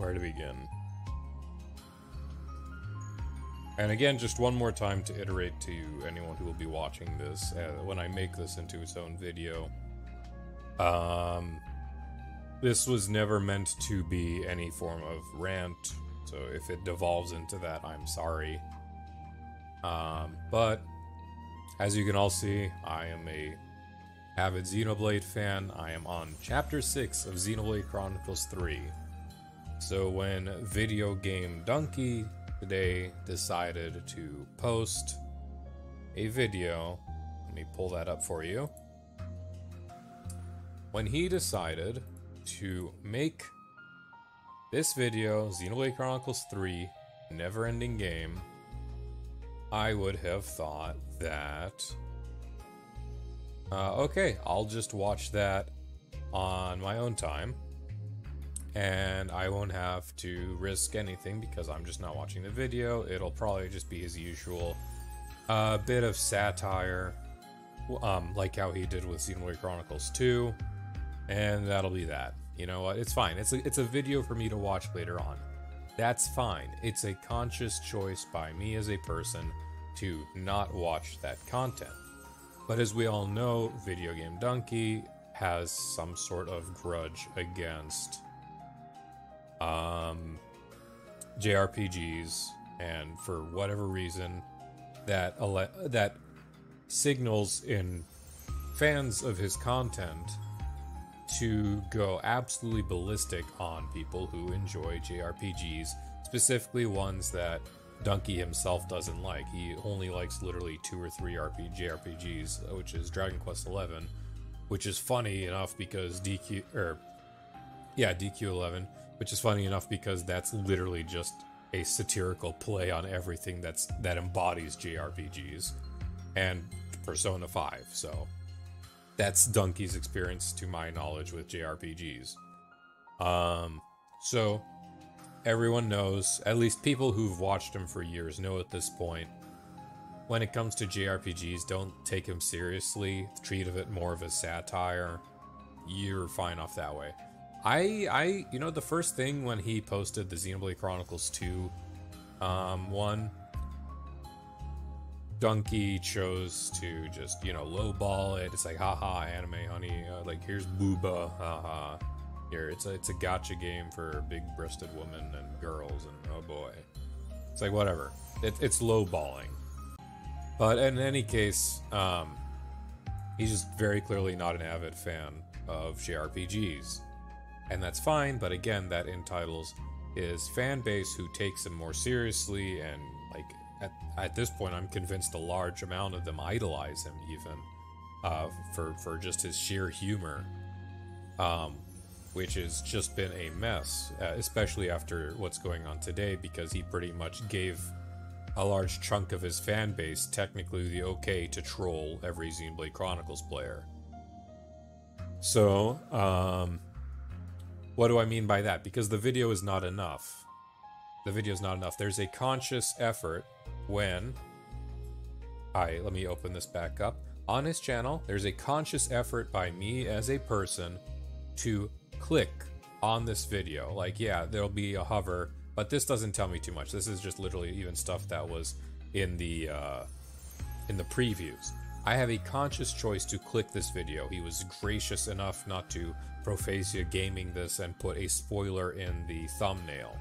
Where to begin? And again, just one more time to iterate to anyone who will be watching this, when I make this into its own video. This was never meant to be any form of rant, so if it devolves into that, I'm sorry. But, as you can all see, I am a avid Xenoblade fan. I am on Chapter 6 of Xenoblade Chronicles 3. So when VideoGameDunkey today decided to post a video, let me pull that up for you. When he decided to make this video, Xenoblade Chronicles 3, never-ending game, I would have thought that, okay, I'll just watch that on my own time, and I won't have to risk anything because I'm just not watching the video. It'll probably just be his usual bit of satire, like how he did with Xenoblade Chronicles 2, and that'll be that. You know what? It's fine. It's a video for me to watch later on. That's fine. It's a conscious choice by me as a person to not watch that content. But as we all know, VideoGameDunkey has some sort of grudge against JRPGs, and for whatever reason, that signals in fans of his content to go absolutely ballistic on people who enjoy JRPGs, specifically ones that Dunkey himself doesn't like. He only likes literally 2 or 3 JRPGs, which is Dragon Quest XI, which is funny enough because DQ11, which is funny enough because that's literally just a satirical play on everything that embodies JRPGs, and Persona 5, so that's Dunkey's experience, to my knowledge, with JRPGs. So everyone knows, at least people who've watched him for years know at this point, when it comes to JRPGs, don't take him seriously, treat of it more of a satire. You're fine off that way. You know, the first thing when he posted the Xenoblade Chronicles 2 one, Dunkey chose to just, you know, lowball it. It's like, haha, anime, honey. Like, here's booba, haha. Here, it's a gacha game for big-breasted women and girls, and oh boy. It's like, whatever. It's lowballing. But in any case, he's just very clearly not an avid fan of JRPGs. And that's fine, but again, that entitles his fan base, who takes him more seriously, and, like, at this point, I'm convinced a large amount of them idolize him, even, for just his sheer humor, which has just been a mess, especially after what's going on today, because he pretty much gave a large chunk of his fan base technically the okay to troll every Xenoblade Chronicles player. So, what do I mean by that? Because the video is not enough. The video is not enough. There's a conscious effort when... let me open this back up. On his channel, there's a conscious effort by me as a person to click on this video. Like, yeah, there'll be a hover, but this doesn't tell me too much. This is just literally even stuff that was in the previews. I have a conscious choice to click this video. He was gracious enough not to Prosafia Gaming this and put a spoiler in the thumbnail.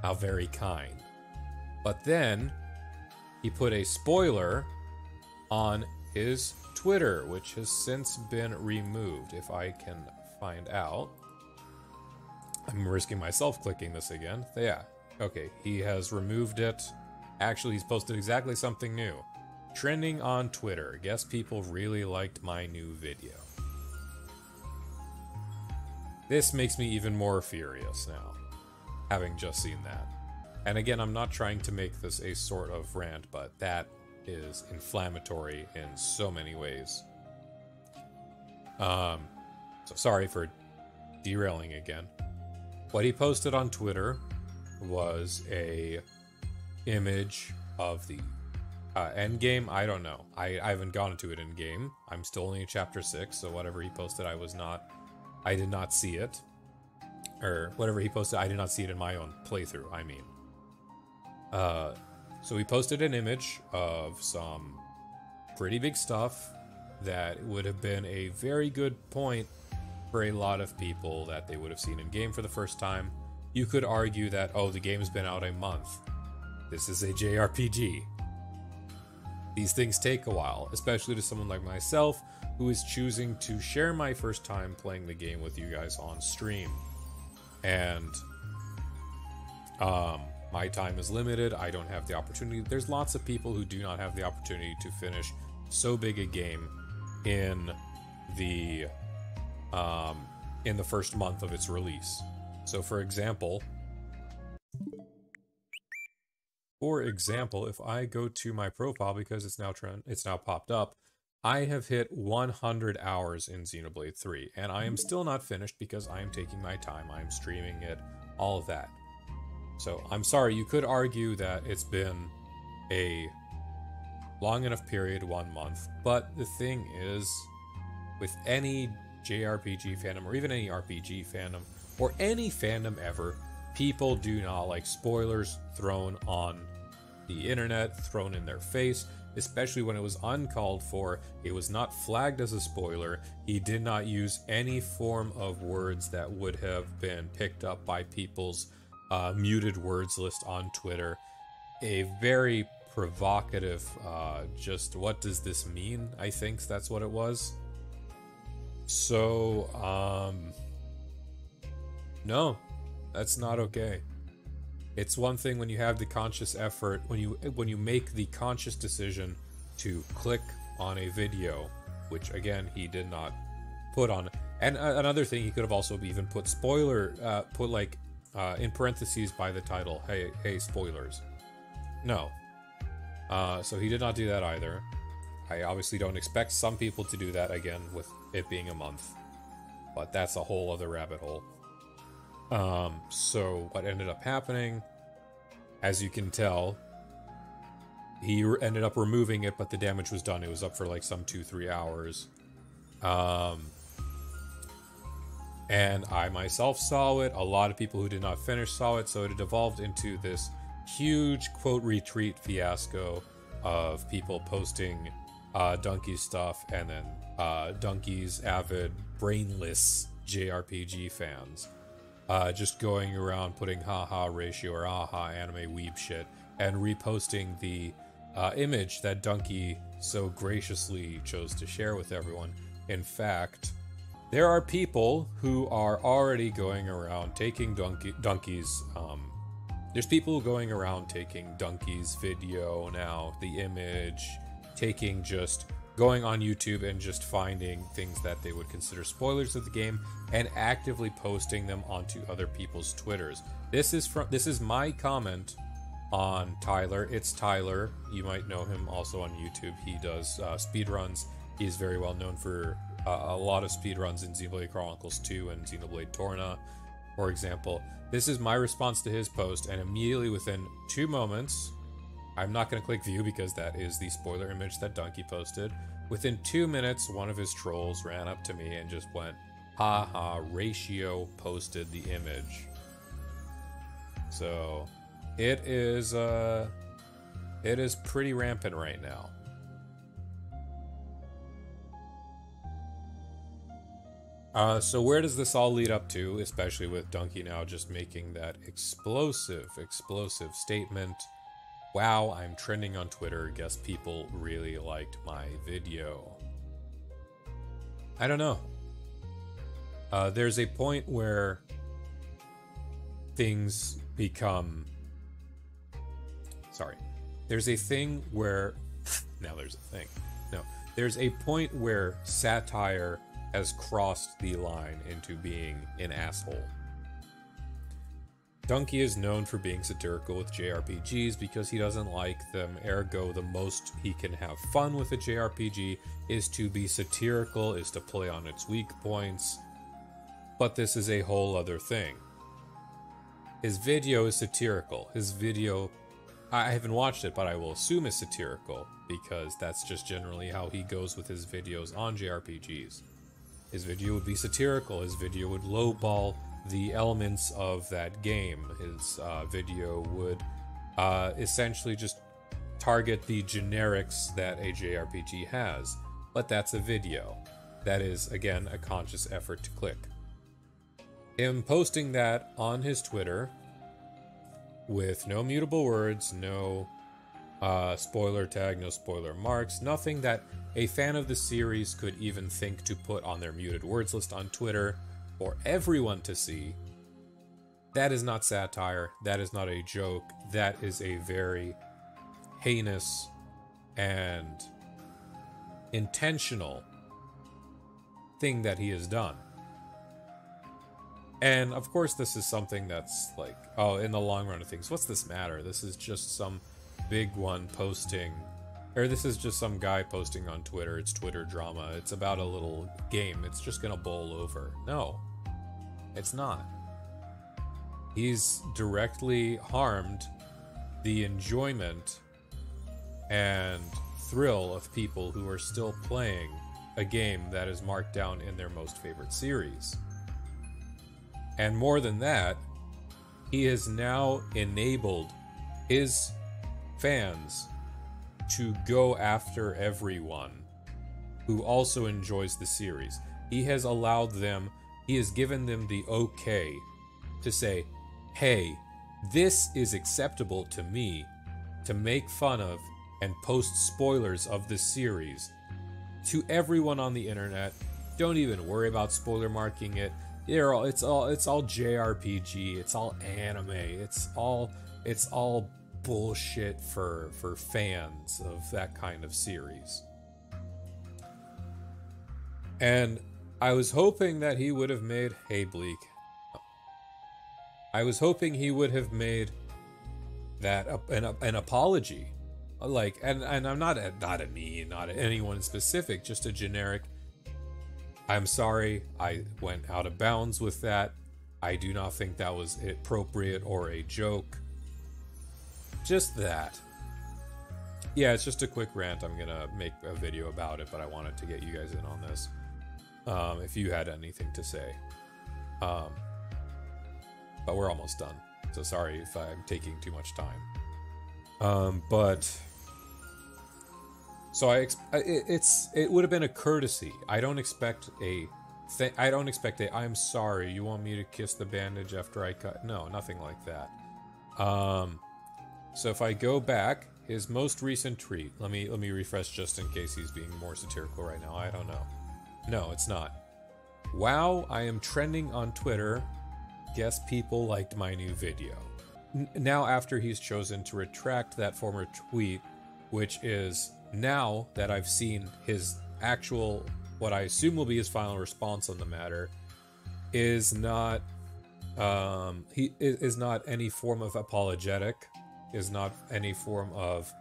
How very kind. But then, he put a spoiler on his Twitter, which has since been removed, if I can find out. I'm risking myself clicking this again. Yeah, okay, he has removed it. Actually, he's posted exactly something new. Trending on Twitter. Guess people really liked my new video. This makes me even more furious now, having just seen that. And again, I'm not trying to make this a sort of rant, but that is inflammatory in so many ways. So sorry for derailing again. What he posted on Twitter was a image of the endgame. I don't know. I haven't gone into it in game. I'm still only in chapter 6, so whatever he posted, I did not see it. or whatever he posted. I did not see it in my own playthrough, I mean. So he posted an image of some pretty big stuff that would have been a very good point for a lot of people that they would have seen in game for the first time. You could argue that, oh, the game's been out a month. This is a JRPG. These things take a while, especially to someone like myself, who is choosing to share my first time playing the game with you guys on stream. And, my time is limited. I don't have the opportunity. There's lots of people who do not have the opportunity to finish so big a game in the first month of its release. So for example, if I go to my profile, because it's now popped up, I have hit 100 hours in Xenoblade 3, and I am still not finished because I am taking my time. I am streaming it, all of that. So I'm sorry, you could argue that it's been a long enough period, 1 month, but the thing is, with any JRPG fandom, or even any RPG fandom, or any fandom ever, people do not like spoilers thrown on the internet, thrown in their face, especially when it was uncalled for. It was not flagged as a spoiler. He did not use any form of words that would have been picked up by people's muted words list on Twitter. A very provocative, just what does this mean? I think that's what it was. So, no, that's not okay. It's one thing when you have the conscious effort, when you make the conscious decision to click on a video, which again he did not put on. And another thing, he could have also even put spoiler, put like in parentheses by the title, hey spoilers. No. So he did not do that either. I obviously don't expect some people to do that again with it being a month, but that's a whole other rabbit hole. So what ended up happening, as you can tell, he ended up removing it, but the damage was done. It was up for like some 2-3 hours. And I myself saw it. A lot of people who did not finish saw it, so it devolved into this huge quote retweet fiasco of people posting Dunkey stuff, and then Dunkey's avid brainless JRPG fans just going around putting haha ratio or aha anime weeb shit and reposting the image that Dunkey so graciously chose to share with everyone. In fact, there are people who are already going around taking Dunkey's there's people going around taking Dunkey's video now, the image, going on YouTube and just finding things that they would consider spoilers of the game and actively posting them onto other people's Twitters. This is my comment on Tyler. It's Tyler. You might know him also on YouTube. He does speedruns. He's very well known for a lot of speedruns in Xenoblade Chronicles 2 and Xenoblade Torna, for example. This is my response to his post, and immediately within 2 moments, I'm not going to click view because that is the spoiler image that Dunkey posted. Within 2 minutes, one of his trolls ran up to me and just went, haha, ratio posted the image. So, it is pretty rampant right now. So where does this all lead up to, especially with Dunkey now just making that explosive statement? Wow, I'm trending on Twitter. Guess people really liked my video. I don't know. There's a point where things become... Sorry. There's a thing where... Now there's a thing. No. There's a point where satire has crossed the line into being an asshole. Dunkey is known for being satirical with JRPGs because he doesn't like them, ergo the most he can have fun with a JRPG is to be satirical, is to play on its weak points. But this is a whole other thing. His video is satirical. His video, I haven't watched it, but I will assume is satirical because that's just generally how he goes with his videos on JRPGs. His video would be satirical, his video would lowball the elements of that game. His video would essentially just target the generics that a JRPG has. But that's a video. That is, again, a conscious effort to click. Him posting that on his Twitter with no mutable words, no spoiler tag, no spoiler marks, nothing that a fan of the series could even think to put on their muted words list on Twitter for everyone to see. That is not satire. That is not a joke. That is a very heinous and intentional thing that he has done. And of course this is something that's like, oh, in the long run of things, what's this matter? This is just some big one posting, or this is just some guy posting on Twitter. It's Twitter drama. It's about a little game. It's just gonna bowl over. No, it's not. He's directly harmed the enjoyment and thrill of people who are still playing a game that is marked down in their most favorite series. And more than that, he has now enabled his fans to go after everyone who also enjoys the series. He has allowed them, he has given them the okay to say, hey, this is acceptable to me to make fun of and post spoilers of this series to everyone on the internet. Don't even worry about spoiler marking it. It's all JRPG, it's all anime, it's all bullshit for fans of that kind of series. And I was hoping that he would have made, hey Bleak, I was hoping he would have made that an apology, like, and I'm not at me, not at anyone specific, just a generic, I'm sorry, I went out of bounds with that. I do not think that was appropriate or a joke. Just that. Yeah, it's just a quick rant. I'm gonna make a video about it, but I wanted to get you guys in on this. If you had anything to say. But we're almost done. So sorry if I'm taking too much time. So it would have been a courtesy. I don't expect I'm sorry, you want me to kiss the bandage after I cut? No, nothing like that. So if I go back, his most recent tweet, let me refresh just in case he's being more satirical right now. I don't know. No, it's not. Wow, I am trending on Twitter. Guess people liked my new video. Now after he's chosen to retract that former tweet, which is now that I've seen his actual, what I assume will be his final response on the matter, is not he is not any form of apologetic, is not any form of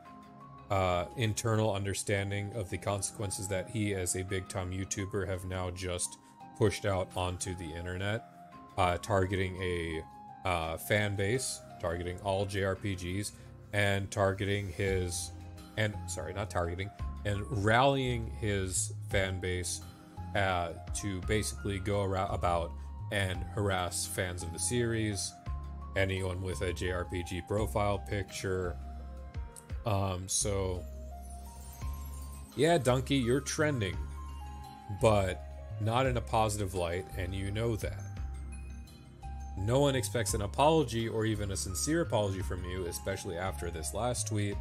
internal understanding of the consequences that he as a big time YouTuber have now just pushed out onto the internet, targeting a fan base, targeting all JRPGs, and targeting his and rallying his fan base to basically go about and harass fans of the series, anyone with a JRPG profile picture. So yeah, Dunkey, you're trending, but not in a positive light, and you know that. No one expects an apology or even a sincere apology from you, especially after this last tweet.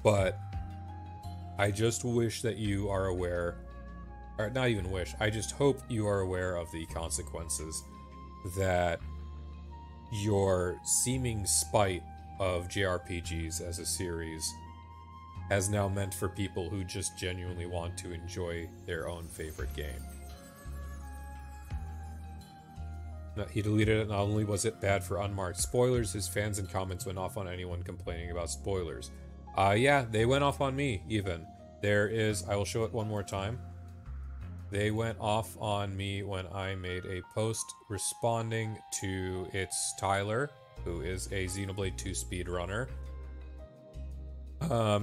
But I just wish that you are aware, or not even wish, I just hope you are aware of the consequences that your seeming spite of JRPGs as a series has now meant for people who just genuinely want to enjoy their own favorite game. He deleted it. Not only was it bad for unmarked spoilers, his fans and comments went off on anyone complaining about spoilers. Yeah, they went off on me, even. There is, I will show it one more time. They went off on me when I made a post responding to It's Tyler, who is a Xenoblade 2 speedrunner.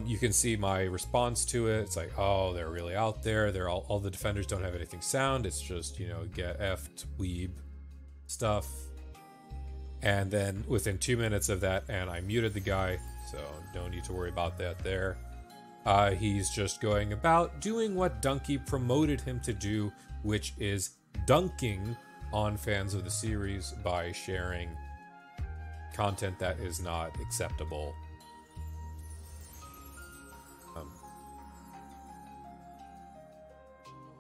You can see my response to it. It's like, oh, they're really out there. They're all the defenders don't have anything sound. It's just, you know, get effed, weeb. stuff. And then within 2 minutes of that, and I muted the guy, so no need to worry about that there. He's just going about doing what Dunkey promoted him to do, which is dunking on fans of the series by sharing content that is not acceptable.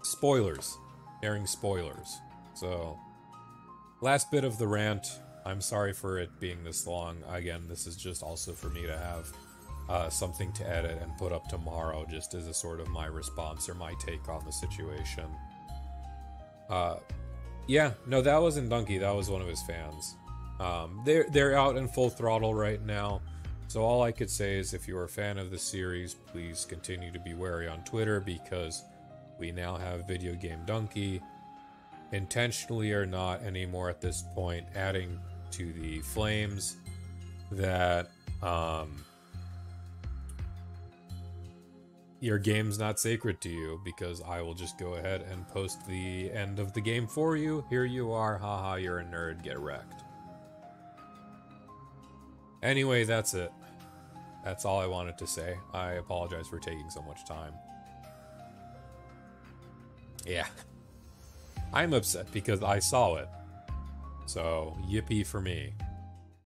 Spoilers. Sharing spoilers. So, last bit of the rant. I'm sorry for it being this long. Again, this is just also for me to have something to edit and put up tomorrow, just as a sort of my response or my take on the situation. Yeah, no, that wasn't Dunkey. That was one of his fans. They're out in full throttle right now. So all I could say is, if you're a fan of the series, please continue to be wary on Twitter, because we now have VideoGameDunkey, intentionally or not anymore at this point, adding to the flames that your game's not sacred to you, because I will just go ahead and post the end of the game for you. Here you are, haha, you're a nerd, get wrecked. Anyway, that's it. That's all I wanted to say. I apologize for taking so much time. Yeah. I'm upset because I saw it. So, yippee for me.